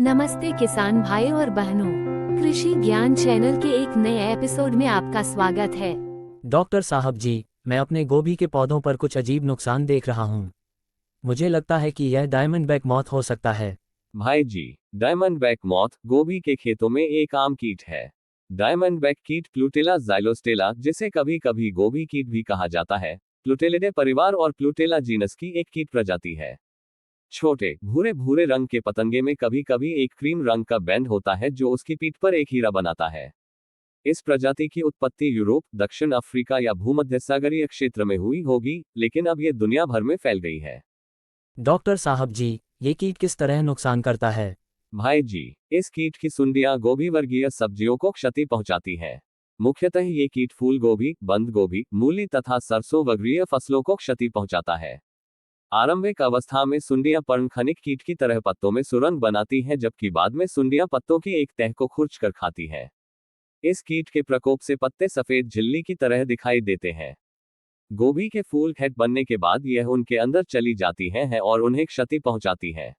नमस्ते किसान भाई और बहनों, कृषि ज्ञान चैनल के एक नए एपिसोड में आपका स्वागत है। डॉक्टर साहब जी, मैं अपने गोभी के पौधों पर कुछ अजीब नुकसान देख रहा हूँ। मुझे लगता है कि यह डायमंडबैक मॉथ हो सकता है। भाई जी, डायमंडबैक मॉथ गोभी के खेतों में एक आम कीट है। डायमंडबैक कीट प्लूटेला ज़ाइलोस्टेला, जिसे कभी कभी गोभी कीट भी कहा जाता है, प्लूटेलिडे परिवार और प्लूटेला जीनस की एक कीट प्रजाति है। छोटे भूरे भूरे रंग के पतंगे में कभी कभी एक क्रीम रंग का बैंड होता है जो उसकी पीठ पर एक हीरा बनाता है। इस प्रजाति की उत्पत्ति यूरोप, दक्षिण अफ्रीका या भूमध्य सागरीय क्षेत्र में हुई होगी, लेकिन अब यह दुनिया भर में फैल गई है। डॉक्टर साहब जी, ये कीट किस तरह नुकसान करता है? भाई जी, इस कीट की सुंडियां गोभी वर्गीय सब्जियों को क्षति पहुंचाती हैं। मुख्यतः ये कीट फूल गोभी, बंद गोभी, मूली तथा सरसों वर्गीय फसलों को क्षति पहुंचाता है। आरंभिक अवस्था में सुंडियां पर्णखनिक कीट की तरह पत्तों में सुरंग बनाती हैं, जबकि बाद में सुंडियां पत्तों की एक तह को खुरच कर खाती हैं। इस कीट के प्रकोप से पत्ते सफेद झिल्ली की तरह दिखाई देते हैं। गोभी के फूल हेड बनने के बाद यह उनके अंदर चली जाती हैं और उन्हें क्षति पहुंचाती है।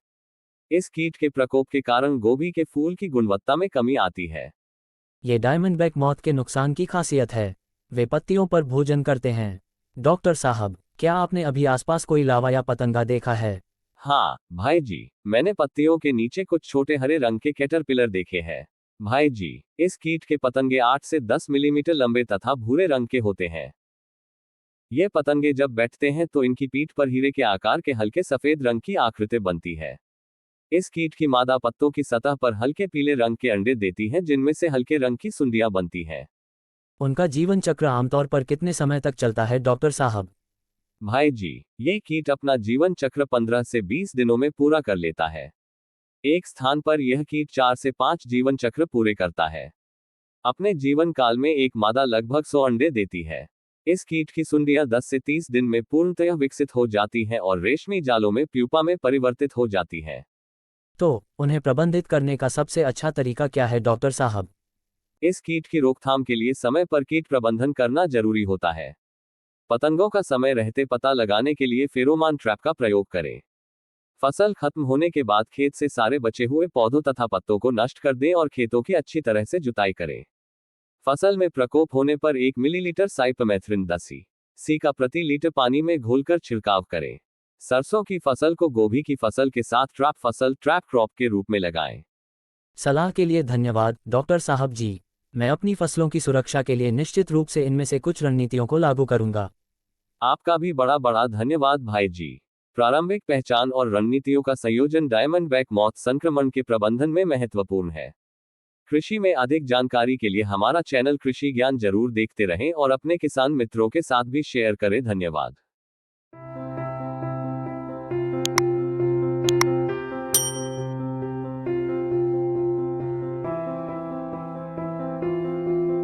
इस कीट के प्रकोप के कारण गोभी के फूल की गुणवत्ता में कमी आती है। ये डायमंडबैक मॉथ के नुकसान की खासियत है। वे पत्तियों पर भोजन करते हैं। डॉक्टर साहब, क्या आपने अभी आसपास कोई लावा या पतंगा देखा है? हाँ भाई जी, मैंने पत्तियों के नीचे कुछ छोटे हरे रंग के कैटरपिलर देखे हैं। भाई जी, इस कीट के पतंगे 8 से 10 मिलीमीटर लंबे तथा भूरे रंग के होते हैं। ये पतंगे जब बैठते हैं तो इनकी पीठ पर हीरे के आकार के हल्के सफेद रंग की आकृति बनती है। इस कीट की मादा पत्तों की सतह पर हल्के पीले रंग के अंडे देती है, जिनमें से हल्के रंग की सुंडियां बनती हैं। उनका जीवन चक्र आमतौर पर कितने समय तक चलता है डॉक्टर साहब? भाई जी, ये कीट अपना जीवन चक्र 15 से 20 दिनों में पूरा कर लेता है। एक स्थान पर यह कीट 4 से 5 जीवन चक्र पूरे करता है। अपने जीवन काल में एक मादा लगभग 100 अंडे देती है। इस कीट की सुंडियां 10 से 30 दिन में पूर्णतः विकसित हो जाती हैं और रेशमी जालों में प्यूपा में परिवर्तित हो जाती हैं। तो उन्हें प्रबंधित करने का सबसे अच्छा तरीका क्या है डॉक्टर साहब? इस कीट की रोकथाम के लिए समय पर कीट प्रबंधन करना जरूरी होता है। पतंगों का समय रहते पता लगाने के लिए फेरोमोन ट्रैप का प्रयोग करें। फसल खत्म होने के बाद खेत से सारे बचे हुए पौधों तथा पत्तों को नष्ट कर दें और खेतों की अच्छी तरह से जुताई करें। फसल में प्रकोप होने पर 1 मिलीलीटर साइपरमेथ्रिन 10 का प्रति लीटर पानी में घोलकर छिड़काव करें। सरसों की फसल को गोभी की फसल के साथ ट्रैप क्रॉप के रूप में लगाएं। सलाह के लिए धन्यवाद डॉक्टर साहब जी। मैं अपनी फसलों की सुरक्षा के लिए निश्चित रूप से इनमें से कुछ रणनीतियों को लागू करूंगा। आपका भी बड़ा बड़ा धन्यवाद भाई जी। प्रारंभिक पहचान और रणनीतियों का संयोजन डायमंडबैक मॉथ संक्रमण के प्रबंधन में महत्वपूर्ण है। कृषि में अधिक जानकारी के लिए हमारा चैनल कृषि ज्ञान जरूर देखते रहें और अपने किसान मित्रों के साथ भी शेयर करें। धन्यवाद।